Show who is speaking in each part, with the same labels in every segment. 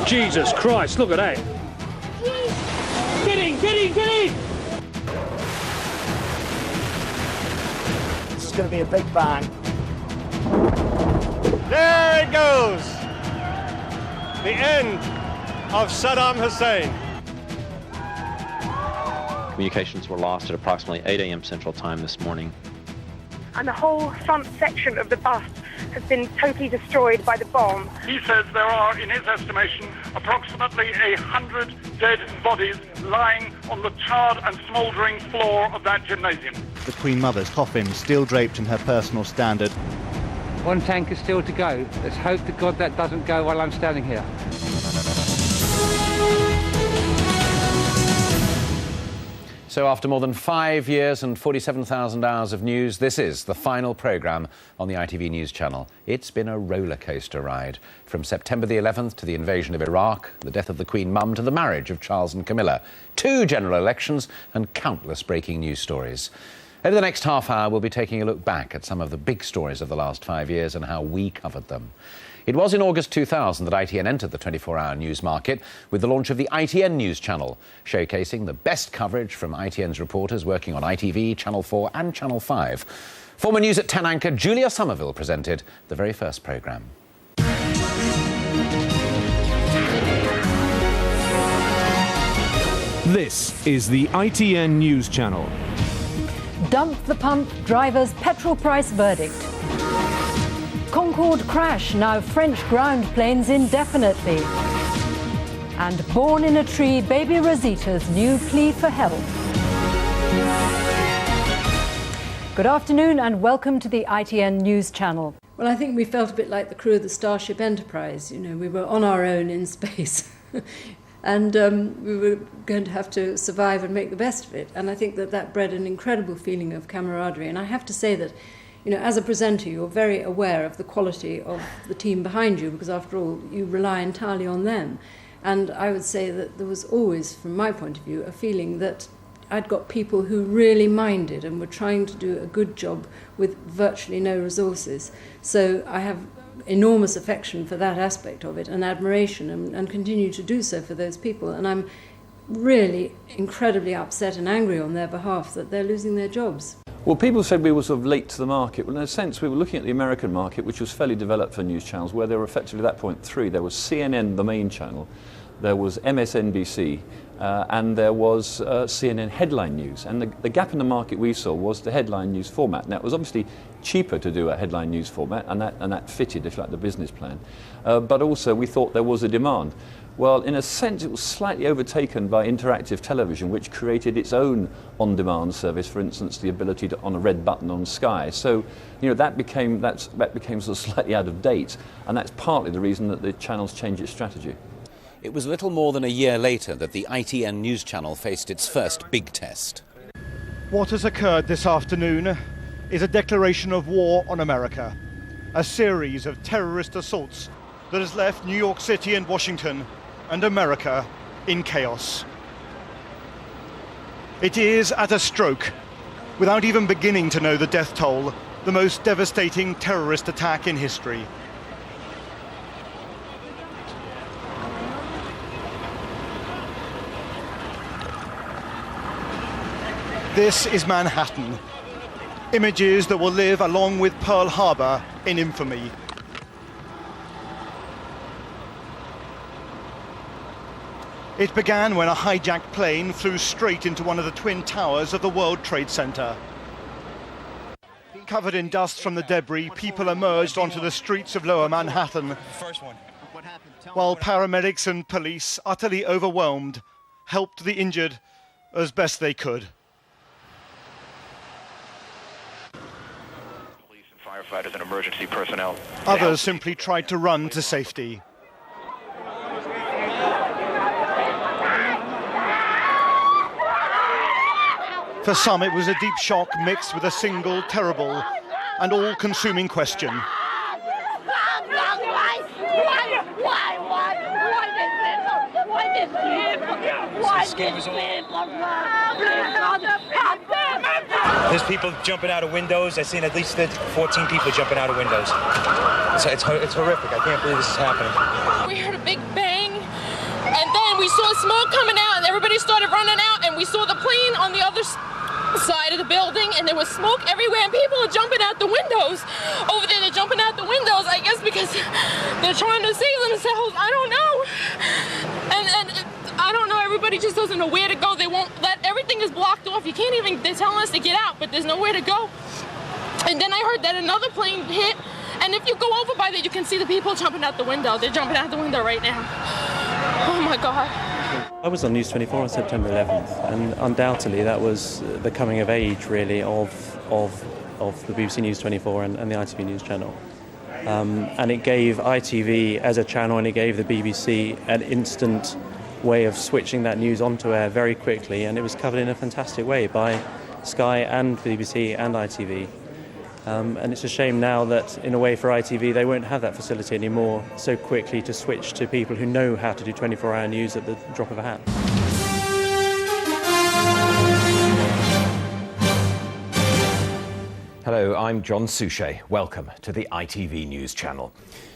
Speaker 1: Jesus Christ, look at that. Get in, get in, get in!
Speaker 2: This is going to be a big bang.
Speaker 3: There it goes! The end of Saddam Hussein.
Speaker 4: Communications were lost at approximately 8 a.m. Central Time this morning.
Speaker 5: And the whole front section of the bus has been totally destroyed by the bomb.
Speaker 6: He says there are, in his estimation, approximately 100 dead bodies lying on the charred and smouldering floor of that gymnasium.
Speaker 7: The Queen Mother's coffin, still draped in her personal standard.
Speaker 8: One tank is still to go. Let's hope to God that doesn't go while I'm standing here.
Speaker 9: So after more than 5 years and 47,000 hours of news, this is the final programme on the ITV News channel. It's been a roller coaster ride. From September the 11th to the invasion of Iraq, the death of the Queen Mum to the marriage of Charles and Camilla, 2 general elections and countless breaking news stories. Over the next half hour, we'll be taking a look back at some of the big stories of the last 5 years and how we covered them. It was in August 2000 that ITN entered the 24-hour news market with the launch of the ITN News channel, showcasing the best coverage from ITN's reporters working on ITV, Channel 4 and Channel 5. Former News at 10 anchor Julia Somerville presented the very first programme.
Speaker 10: This is the ITN News channel.
Speaker 11: Dump the pump, drivers' petrol price verdict. Concorde crash, now French ground planes indefinitely. And born in a tree, baby Rosita's new plea for help. Good afternoon and welcome to the ITN News channel.
Speaker 12: Well, I think we felt a bit like the crew of the Starship Enterprise. You know, we were on our own in space. And we were going to have to survive and make the best of it. And I think that that bred an incredible feeling of camaraderie. And I have to say that, you know, as a presenter, you're very aware of the quality of the team behind you, because after all, you rely entirely on them. And I would say that there was always, from my point of view, a feeling that I'd got people who really minded and were trying to do a good job with virtually no resources. So I have enormous affection for that aspect of it and admiration and continue to do so for those people. And I'm really incredibly upset and angry on their behalf that they're losing their jobs.
Speaker 13: Well, people said we were sort of late to the market. Well, in a sense, we were looking at the American market, which was fairly developed for news channels, where there were effectively at that point 3. There was CNN, the main channel, there was MSNBC, and there was CNN headline news. And the gap in the market we saw was the headline news format. Now, it was obviously cheaper to do a headline news format, and that fitted, if you like, the business plan. But also, we thought there was a demand. Well, in a sense, it was slightly overtaken by interactive television, which created its own on-demand service, for instance, the ability to on a red button on Sky. So, you know, that became sort of slightly out of date, and that's partly the reason that the channel's changed its strategy.
Speaker 9: It was little more than a year later that the ITN News channel faced its first big test.
Speaker 14: What has occurred this afternoon is a declaration of war on America, a series of terrorist assaults that has left New York City and Washington and America in chaos. It is at a stroke, without even beginning to know the death toll, the most devastating terrorist attack in history. This is Manhattan. Images that will live along with Pearl Harbor in infamy. It began when a hijacked plane flew straight into one of the twin towers of the World Trade Center. Covered in dust from the debris, people emerged onto the streets of Lower Manhattan, while paramedics and police, utterly overwhelmed, helped the injured as best they could.
Speaker 15: Police and firefighters and emergency personnel.
Speaker 14: Others simply tried to run to safety. For some, it was a deep shock mixed with a single, terrible and all-consuming question.
Speaker 16: There's people jumping out of windows. I've seen at least 14 people jumping out of windows. It's horrific. I can't believe this is happening.
Speaker 17: We heard a big bang,
Speaker 2: then we saw smoke coming out, and everybody started running out, and we saw the plane on the other side of the building, and there was smoke everywhere, and people are jumping out the windows. Over there, they're jumping out the windows, I guess because they're trying to save themselves. I don't know. And I don't know, everybody just doesn't know where to go. They won't everything is blocked off. You can't even, they're telling us to get out, but there's nowhere to go. And then I heard that another plane hit, and if you go over by there, you can see the people jumping out the window. They're jumping out the window right now. Oh my God.
Speaker 17: I was on News 24 on September 11th, and undoubtedly that was the coming of age, really, of the BBC News 24 and the ITV News channel. And it gave ITV as a channel, and it gave the BBC an instant way of switching that news onto air very quickly, and it was covered in a fantastic way by Sky and BBC and ITV. And it's a shame now that, in a way, for ITV, they won't have that facility anymore so quickly to switch to people who know how to do 24-hour news at the drop of a hat.
Speaker 9: Hello, I'm John Suchet. Welcome to the ITV News channel.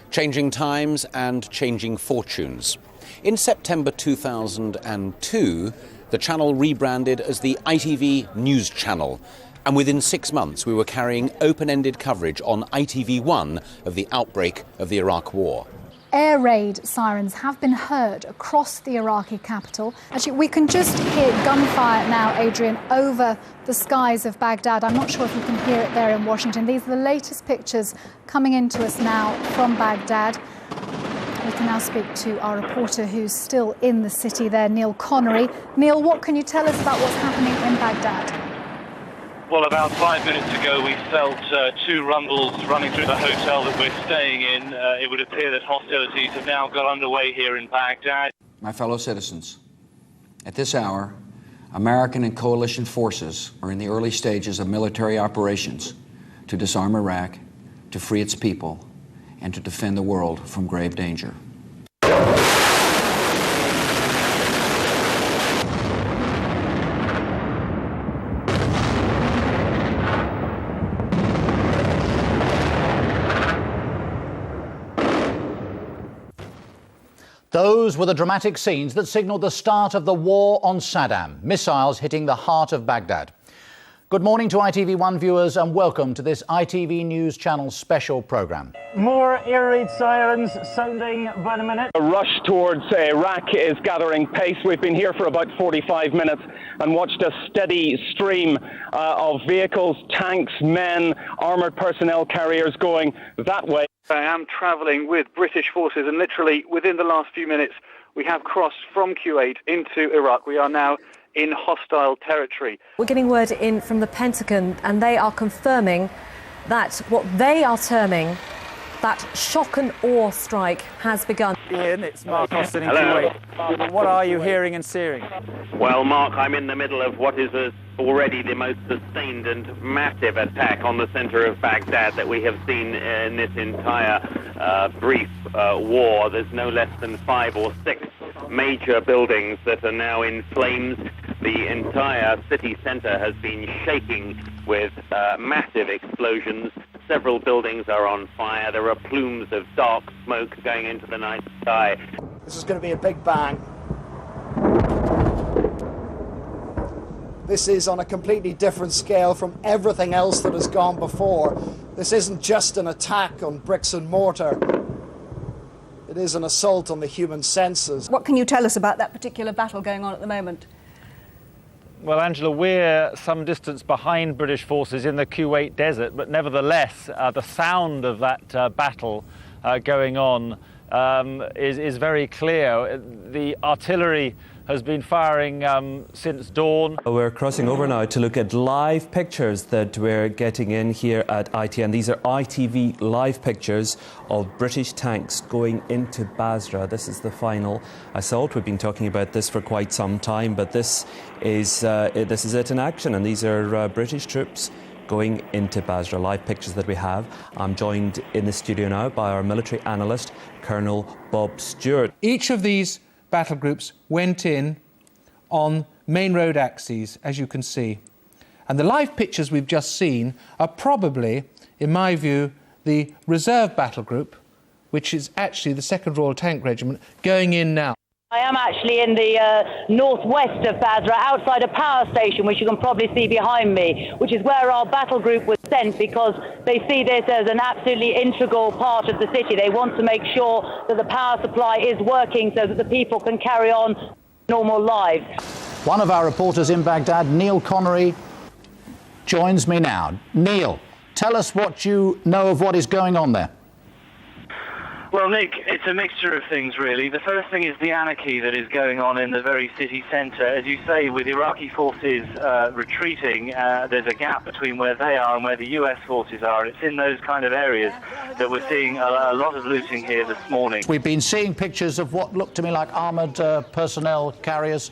Speaker 9: Changing times and changing fortunes. In September 2002, the channel rebranded as the ITV News channel. And within 6 months, we were carrying open-ended coverage on ITV1 of the outbreak of the Iraq War.
Speaker 18: Air raid sirens have been heard across the Iraqi capital. Actually, we can just hear gunfire now, Adrian, over the skies of Baghdad. I'm not sure if you can hear it there in Washington. These are the latest pictures coming into us now from Baghdad. We can now speak to our reporter who's still in the city there, Neil Connery. Neil, what can you tell us about what's happening in Baghdad?
Speaker 19: Well, about 5 minutes ago, we felt two rumbles running through the hotel that we're staying in. It would appear that hostilities have now got underway here in Baghdad.
Speaker 20: My fellow citizens, at this hour, American and coalition forces are in the early stages of military operations to disarm Iraq, to free its people, and to defend the world from grave danger.
Speaker 18: Those were the dramatic scenes that signalled the start of the war on Saddam, missiles hitting the heart of Baghdad. Good morning to ITV1 viewers and welcome to this ITV News Channel special programme.
Speaker 21: More air raid sirens sounding by the minute.
Speaker 22: A rush towards Iraq is gathering pace. We've been here for about 45 minutes and watched a steady stream of vehicles, tanks, men, armoured personnel carriers going that way.
Speaker 23: I am travelling with British forces, and literally within the last few minutes we have crossed from Kuwait into Iraq. We are now in hostile territory.
Speaker 24: We're getting word in from the Pentagon, and they are confirming that what they are terming that shock and awe strike has begun.
Speaker 21: Ian, it's Mark Austin in Kuwait. What are you hearing and seeing?
Speaker 25: Well, Mark, I'm in the middle of what is already the most sustained and massive attack on the centre of Baghdad that we have seen in this entire brief war. There's no less than 5 or 6 major buildings that are now in flames. The entire city centre has been shaking with massive explosions. Several buildings are on fire. There are plumes of dark smoke going into the night sky.
Speaker 26: This is going to be a big bang. This is on a completely different scale from everything else that has gone before. This isn't just an attack on bricks and mortar. It is an assault on the human senses.
Speaker 27: What can you tell us about that particular battle going on at the moment?
Speaker 21: Well, Angela, we're some distance behind British forces in the Kuwait desert, but nevertheless, the sound of that battle going on is very clear. The artillery has been firing since dawn.
Speaker 17: We're crossing over now to look at live pictures that we're getting in here at ITN. These are ITV live pictures of British tanks going into Basra. This is the final assault. We've been talking about this for quite some time, but this is it in action, and these are British troops going into Basra. Live pictures that we have. I'm joined in the studio now by our military analyst, Colonel Bob Stewart.
Speaker 28: Each of these battle groups went in on main road axes, as you can see. And the live pictures we've just seen are probably, in my view, the reserve battle group, which is actually the 2nd Royal Tank Regiment, going in now.
Speaker 1: I am actually in the northwest of Basra, outside a power station, which you can probably see behind me, which is where our battle group was sent because they see this as an absolutely integral part of the city. They want to make sure that the power supply is working so that the people can carry on normal lives.
Speaker 3: One of our reporters in Baghdad, Neil Connery, joins me now. Neil, tell us what you know of what is going on there.
Speaker 19: Well, Nick, it's a mixture of things, really. The first thing is the anarchy that is going on in the very city centre. As you say, with Iraqi forces retreating, there's a gap between where they are and where the US forces are. It's in those kind of areas that we're seeing a lot of looting here this morning.
Speaker 3: We've been seeing pictures of what look to me like armoured personnel carriers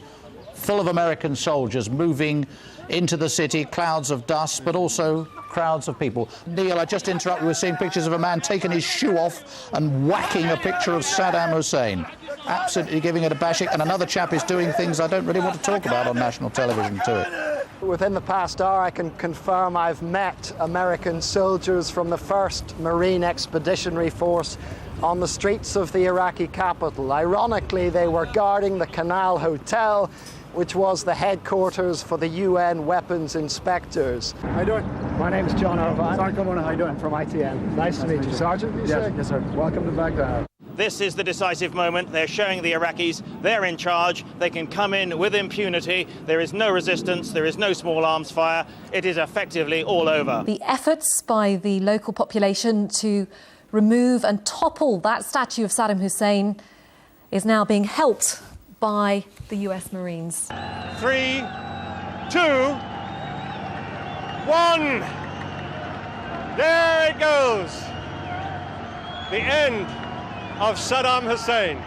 Speaker 3: full of American soldiers moving into the city, clouds of dust, but also crowds of people. Neil, I just interrupt. We were seeing pictures of a man taking his shoe off and whacking a picture of Saddam Hussein. Absolutely giving it a bashing. And another chap is doing things I don't really want to talk about on national television to it.
Speaker 26: Within the past hour, I can confirm I've met American soldiers from the 1st Marine Expeditionary Force on the streets of the Iraqi capital. Ironically, they were guarding the Canal Hotel, which was the headquarters for the UN weapons inspectors.
Speaker 4: How you doing? My name is John Irvine. Sergeant, good morning. How you doing? From ITN. Nice to meet you. Sergeant, you say? Yes, sir. Welcome to Baghdad.
Speaker 5: This is the decisive moment. They're showing the Iraqis they're in charge. They can come in with impunity. There is no resistance. There is no small arms fire. It is effectively all over.
Speaker 24: The efforts by the local population to remove and topple that statue of Saddam Hussein is now being helped by the US Marines.
Speaker 4: 3, 2, 1. There it goes. The end of Saddam Hussein.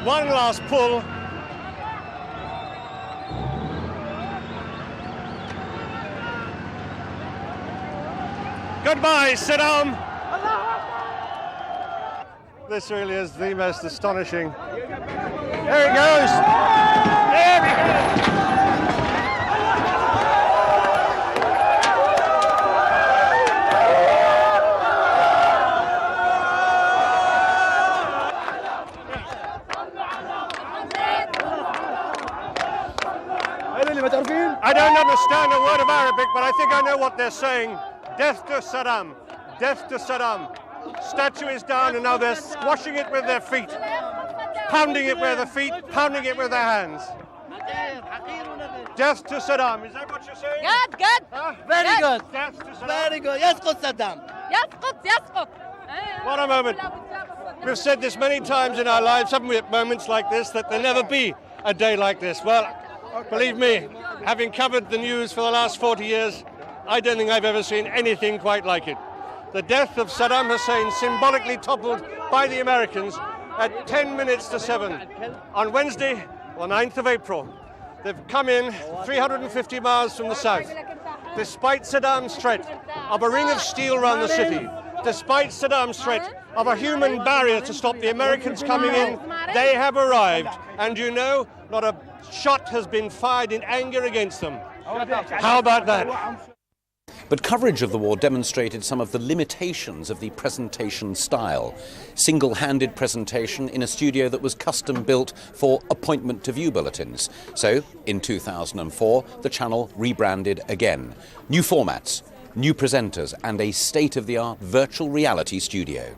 Speaker 4: One last pull. Goodbye, Saddam. This really is the most astonishing. There it goes. There we go. I don't understand a word of Arabic, but I think I know what they're saying. Death to Saddam. Death to Saddam. Statue is down and now they're squashing it with their feet, pounding it with their feet, pounding it with their hands. Death to Saddam. Is that what you're saying?
Speaker 6: Good, good.
Speaker 4: Huh?
Speaker 6: Very good.
Speaker 4: Death to Saddam.
Speaker 6: Very good. Yasqut Saddam. Yasqut, yasqut.
Speaker 4: What a moment. We've said this many times in our lives, haven't we, at moments like this, that there'll never be a day like this. Well, believe me, having covered the news for the last 40 years, I don't think I've ever seen anything quite like it. The death of Saddam Hussein, symbolically toppled by the Americans at 10 minutes to 7 on Wednesday, the 9th of April. They've come in 350 miles from the south. Despite Saddam's threat of a ring of steel around the city, despite Saddam's threat of a human barrier to stop the Americans coming in, they have arrived. And you know, not a shot has been fired in anger against them. How about that?
Speaker 9: But coverage of the war demonstrated some of the limitations of the presentation style. Single-handed presentation in a studio that was custom-built for appointment-to-view bulletins. So, in 2004, the channel rebranded again. New formats, new presenters, and a state-of-the-art virtual reality studio.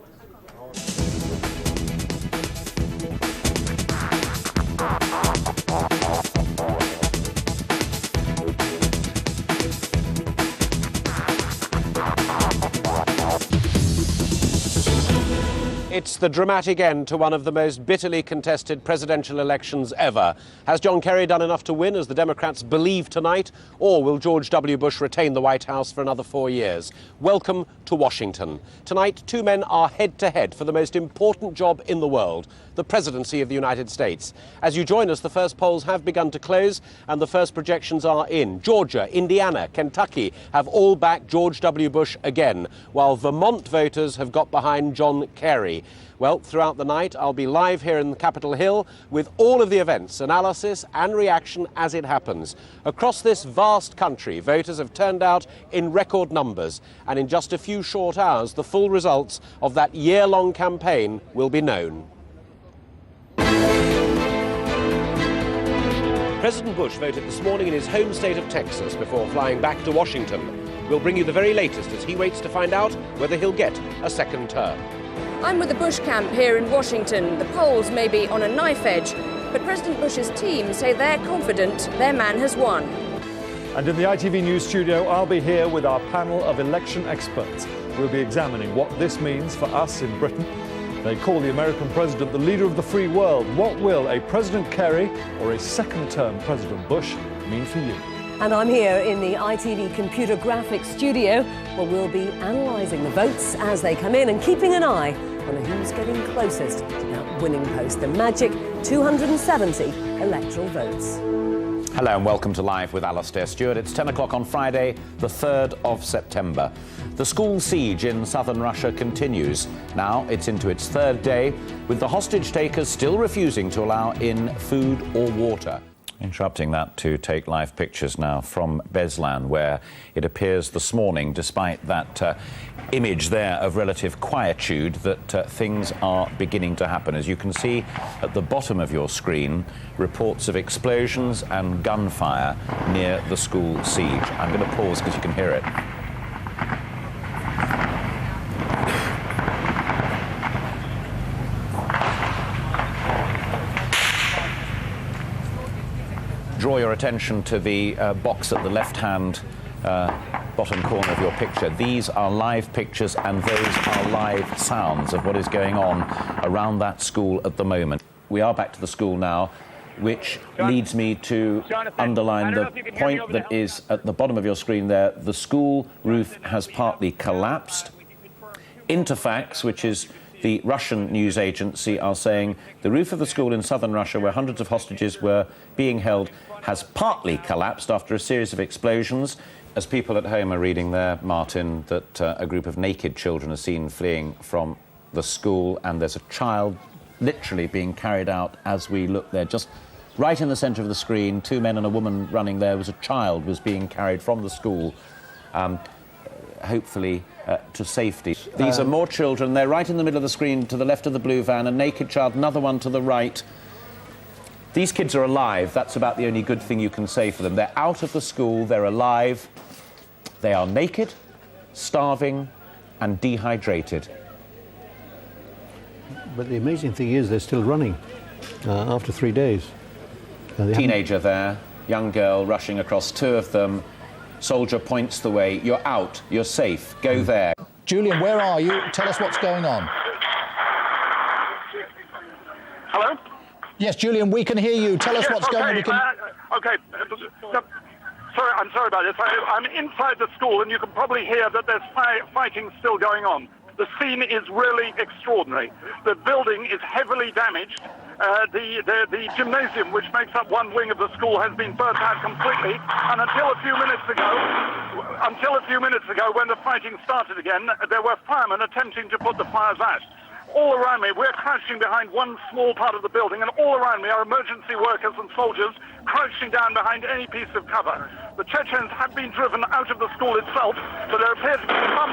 Speaker 7: It's the dramatic end to one of the most bitterly contested presidential elections ever. Has John Kerry done enough to win, as the Democrats believe tonight, or will George W. Bush retain the White House for another 4 years? Welcome to Washington. Tonight, two men are head-to-head for the most important job in the world, the presidency of the United States. As you join us, the first polls have begun to close and the first projections are in. Georgia, Indiana, Kentucky have all backed George W. Bush again, while Vermont voters have got behind John Kerry. be? Well, throughout the night, I'll be live here in Capitol Hill with all of the events, analysis and reaction as it happens. Across this vast country, voters have turned out in record numbers, and in just a few short hours, the full results of that year-long campaign will be known. President Bush voted this morning in his home state of Texas before flying back to Washington. We'll bring you the very latest as he waits to find out whether he'll get a second term.
Speaker 8: I'm with the Bush camp here in Washington. The polls may be on a knife edge, but President Bush's team say they're confident their man has won.
Speaker 10: And in the ITV News studio, I'll be here with our panel of election experts. We'll be examining what this means for us in Britain. They call the American president the leader of the free world. What will a President Kerry or a second-term President Bush mean for you?
Speaker 11: And I'm here in the ITV Computer Graphics studio, where we'll be analysing the votes as they come in and keeping an eye on who's getting closest to that winning post, the magic 270 electoral votes.
Speaker 9: Hello and welcome to Live with Alastair Stewart. It's 10 o'clock on Friday, the 3rd of September. The school siege in southern Russia continues. Now it's into its third day, with the hostage takers still refusing to allow in food or water. Interrupting that to take live pictures now from Beslan, where it appears this morning, despite that image there of relative quietude, that things are beginning to happen. As you can see at the bottom of your screen, reports of explosions and gunfire near the school siege. I'm going to pause because you can hear it. Draw your attention to the box at the left-hand bottom corner of your picture. These are live pictures and those are live sounds of what is going on around that school at the moment. We are back to the school now, which leads me to underline the point that is at the bottom of your screen there. The school roof has partly collapsed. Interfax, which is the Russian news agency, are saying the roof of the school in southern Russia, where hundreds of hostages were being held, has partly collapsed after a series of explosions. As people at home are reading there, Martin, that a group of naked children are seen fleeing from the school, and there's a child literally being carried out as we look there. Just right in the centre of the screen, two men and a woman running there, was a child was being carried from the school, hopefully to safety. These are more children. They're right in the middle of the screen to the left of the blue van, a naked child, another one to the right. These kids are alive. That's about the only good thing you can say for them. They're out of the school, they're alive, they are naked, starving and dehydrated.
Speaker 12: But the amazing thing is they're still running after 3 days.
Speaker 9: Teenager there, young girl rushing across, two of them. Soldier points the way. You're out, you're safe, go there.
Speaker 3: Julian, where are you? Tell us what's going on.
Speaker 13: Hello?
Speaker 3: Yes, Julian, we can hear you. Tell us what's going on.
Speaker 13: Okay. Sorry, I'm sorry about this. I'm inside the school, and you can probably hear that there's fighting still going on. The scene is really extraordinary. The building is heavily damaged. The gymnasium, which makes up one wing of the school, has been burnt out completely. And until a few minutes ago, when the fighting started again, there were firemen attempting to put the fires out. All around me, we're crouching behind one small part of the building, and all around me are emergency workers and soldiers crouching down behind any piece of cover. The Chechens have been driven out of the school itself, but there appears to be some,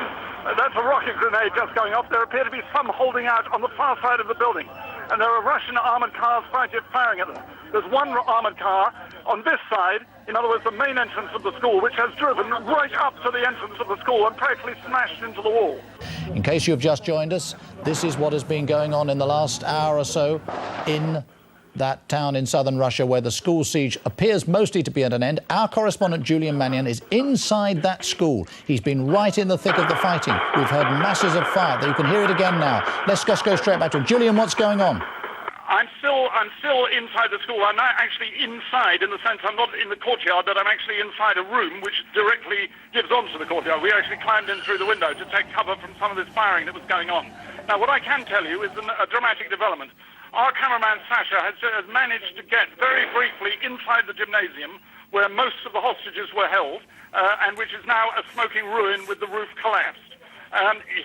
Speaker 13: that's a rocket grenade just going off, there appear to be some holding out on the far side of the building. And there are Russian armoured cars firing at them. There's one armoured car on this side, in other words, the main entrance of the school, which has driven right up to the entrance of the school and practically smashed into the wall.
Speaker 3: In case you've just joined us, this is what has been going on in the last hour or so in that town in southern Russia where the school siege appears mostly to be at an end. Our correspondent Julian Mannion is inside that school. He's been right in the thick of the fighting. We've heard masses of fire. You can hear it again now. Let's just go straight back to him. Julian, what's going on?
Speaker 13: I'm still inside the school. I'm not actually inside in the sense I'm not in the courtyard, but I'm actually inside a room which directly gives onto the courtyard. We actually climbed in through the window to take cover from some of this firing that was going on. Now, what I can tell you is a dramatic development. Our cameraman, Sasha, has managed to get very briefly inside the gymnasium where most of the hostages were held, and which is now a smoking ruin with the roof collapsed.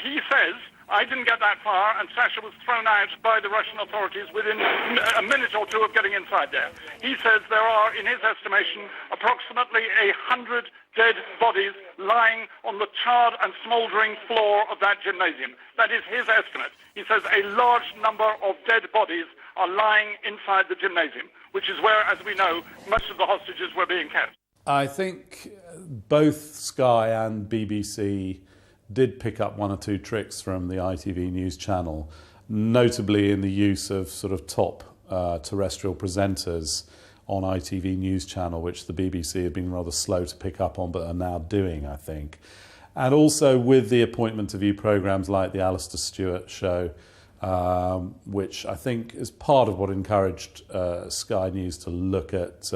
Speaker 13: He says I didn't get that far, and Sasha was thrown out by the Russian authorities within a minute or two of getting inside there. He says there are, in his estimation, approximately 100 dead bodies lying on the charred and smouldering floor of that gymnasium. That is his estimate. He says a large number of dead bodies are lying inside the gymnasium, which is where, as we know, most of the hostages were being kept.
Speaker 2: I think both Sky and BBC did pick up one or two tricks from the ITV News channel, notably in the use of sort of top terrestrial presenters on ITV News channel, which the BBC have been rather slow to pick up on but are now doing, I think. And also with the appointment of new programmes like the Alistair Stewart show, which I think is part of what encouraged Sky News to look at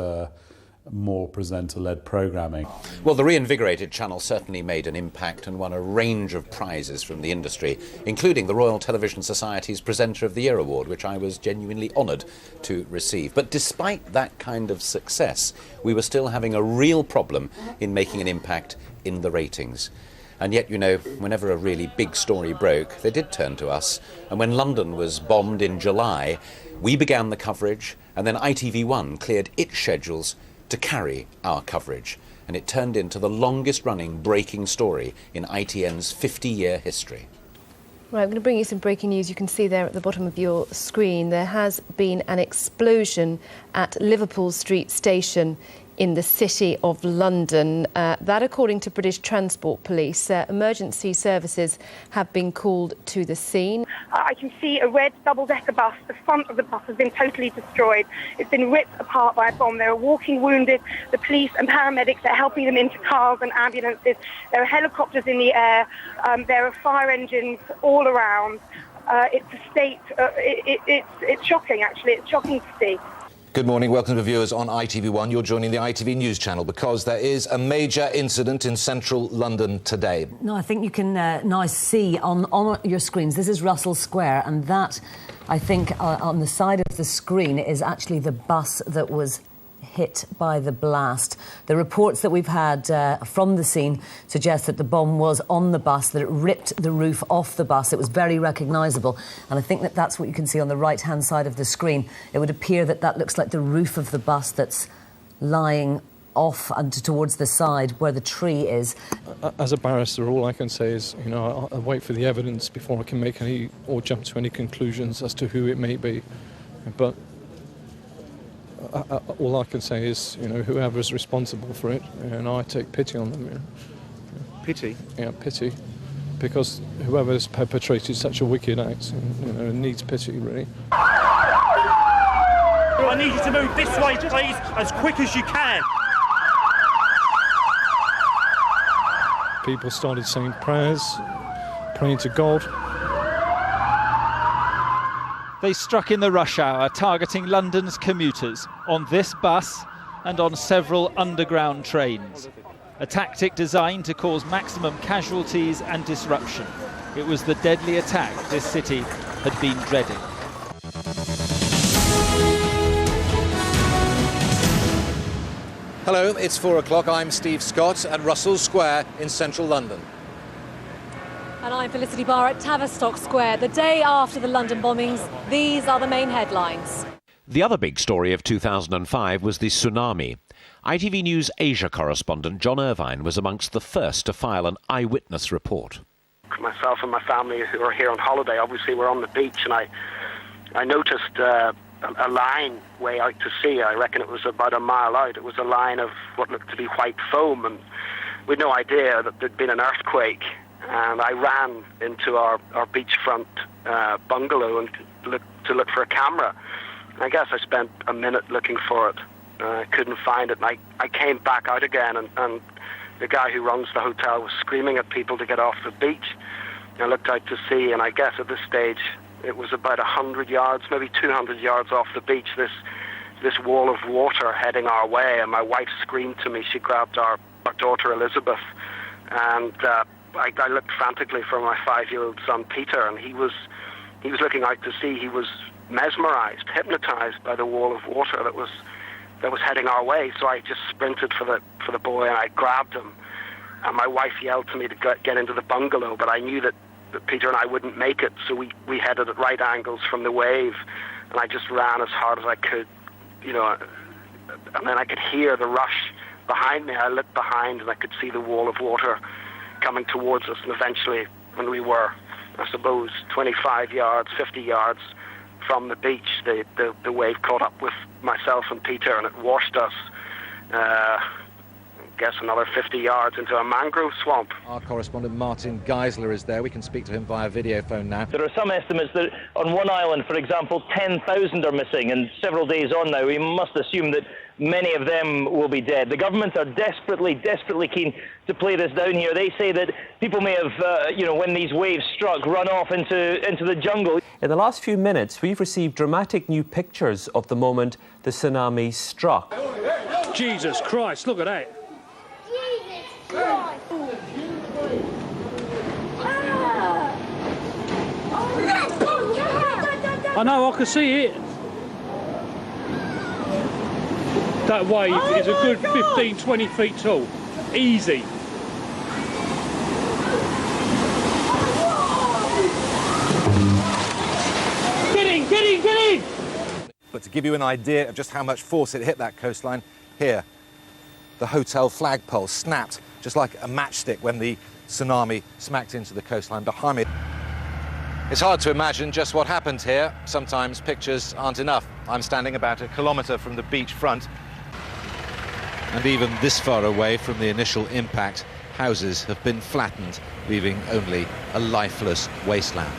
Speaker 2: more presenter-led programming.
Speaker 9: Well, the reinvigorated channel certainly made an impact and won a range of prizes from the industry, including the Royal Television Society's Presenter of the Year award, which I was genuinely honoured to receive. But despite that kind of success, we were still having a real problem in making an impact in the ratings. And yet, you know, whenever a really big story broke, they did turn to us. And when London was bombed in July, we began the coverage, and then ITV1 cleared its schedules to carry our coverage, and it turned into the longest-running breaking story in ITN's 50-year history.
Speaker 14: Right, I'm going to bring you some breaking news. You can see there at the bottom of your screen there has been an explosion at Liverpool Street Station in the City of London. That, according to British Transport Police, emergency services have been called to the scene.
Speaker 15: I can see a red double-decker bus. The front of the bus has been totally destroyed. It's been ripped apart by a bomb. There are walking wounded. The police and paramedics are helping them into cars and ambulances. There are helicopters in the air. There are fire engines all around. It's a state. It's shocking, actually. It's shocking to see.
Speaker 16: Good morning, welcome to viewers on ITV1. You're joining the ITV News channel because there is a major incident in central London today.
Speaker 11: No, I think you can now see on your screens, this is Russell Square, and that, I think, on the side of the screen is actually the bus that was hit by the blast. The reports that we've had from the scene suggest that the bomb was on the bus, that it ripped the roof off the bus. It was very recognisable, and I think that that's what you can see on the right-hand side of the screen. It would appear that that looks like the roof of the bus that's lying off and towards the side where the tree is.
Speaker 18: As a barrister, all I can say is, you know, I'll wait for the evidence before I can make any or jump to any conclusions as to who it may be. But all I can say is, you know, whoever's responsible for it, and I take pity on them. You know.
Speaker 20: Pity?
Speaker 18: Yeah, pity. Because whoever's perpetrated such a wicked act, you know, needs pity, really.
Speaker 20: I need you to move this way, please, as quick as you can.
Speaker 18: People started saying prayers, praying to God.
Speaker 22: They struck in the rush hour, targeting London's commuters on this bus and on several underground trains. A tactic designed to cause maximum casualties and disruption. It was the deadly attack this city had been dreading.
Speaker 16: Hello, it's 4 o'clock. I'm Steve Scott at Russell Square in central London.
Speaker 24: And I'm Felicity Barr at Tavistock Square. The day after the London bombings, these are the main headlines.
Speaker 23: The other big story of 2005 was the tsunami. ITV News Asia correspondent John Irvine was amongst the first to file an eyewitness report.
Speaker 29: Myself and my family who are here on holiday, obviously we're on the beach, and I noticed a line way out to sea. I reckon it was about a mile out. It was a line of what looked to be white foam, and we had no idea that there'd been an earthquake. And I ran into our beachfront bungalow and to look for a camera. And I guess I spent a minute looking for it. I couldn't find it. And I came back out again, and the guy who runs the hotel was screaming at people to get off the beach. I looked out to sea, and I guess at this stage it was about 100 yards, maybe 200 yards off the beach, this wall of water heading our way. And my wife screamed to me. She grabbed our daughter Elizabeth, and I looked frantically for my 5-year-old son Peter, and he was looking out to sea. He was mesmerised, hypnotised by the wall of water that was heading our way. So I just sprinted for the boy, and I grabbed him. And my wife yelled to me to get into the bungalow, but I knew that Peter and I wouldn't make it, so we headed at right angles from the wave, and I just ran as hard as I could, you know, and then I could hear the rush behind me. I looked behind and I could see the wall of water coming towards us, and eventually when we were, I suppose, 25 yards, 50 yards from the beach, the wave caught up with myself and Peter, and it washed us, I guess, another 50 yards into a mangrove swamp.
Speaker 16: Our correspondent Martin Geisler is there. We can speak to him via video phone now.
Speaker 1: There are some estimates that on one island, for example, 10,000 are missing, and several days on now, we must assume that many of them will be dead. The government are desperately keen to play this down here. They say that people may have, you know, when these waves struck, run off into the jungle.
Speaker 5: In the last few minutes, we've received dramatic new pictures of the moment the tsunami struck.
Speaker 20: Jesus Christ, look at that. I know, I can see it. That wave is a good 15, 20 feet tall. Easy. Get in!
Speaker 16: But to give you an idea of just how much force it hit that coastline, here, the hotel flagpole snapped just like a matchstick when the tsunami smacked into the coastline behind me. It's hard to imagine just what happened here. Sometimes pictures aren't enough. I'm standing about a kilometre from the beach front, and even this far away from the initial impact, houses have been flattened, leaving only a lifeless wasteland.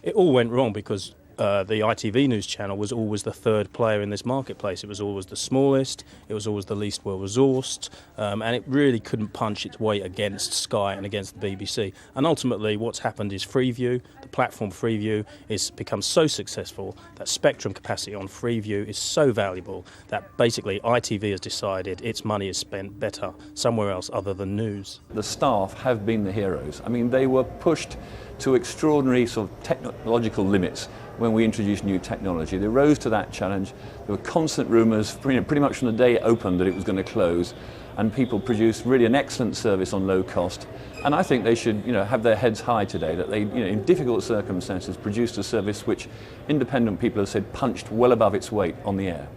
Speaker 17: It all went wrong because the ITV news channel was always the third player in this marketplace. It was always the smallest, it was always the least well-resourced, and it really couldn't punch its weight against Sky and against the BBC. And ultimately what's happened is Freeview, the platform Freeview, has become so successful that spectrum capacity on Freeview is so valuable that basically ITV has decided its money is spent better somewhere else other than news.
Speaker 19: The staff have been the heroes. I mean, they were pushed to extraordinary sort of technological limits when we introduced new technology. They rose to that challenge. There were constant rumours, pretty much from the day it opened, that it was going to close, and people produced really an excellent service on low cost. And I think they should, have their heads high today, that they, in difficult circumstances, produced a service which independent people have said punched well above its weight on the air.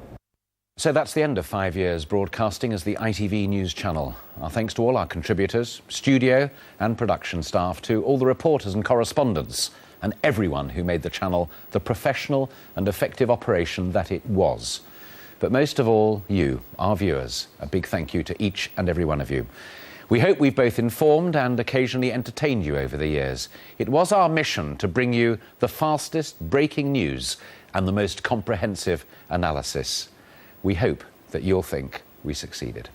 Speaker 9: So that's the end of 5 years broadcasting as the ITV News Channel. Our thanks to all our contributors, studio and production staff, to all the reporters and correspondents, and everyone who made the channel the professional and effective operation that it was. But most of all, you, our viewers, a big thank you to each and every one of you. We hope we've both informed and occasionally entertained you over the years. It was our mission to bring you the fastest breaking news and the most comprehensive analysis. We hope that you'll think we succeeded.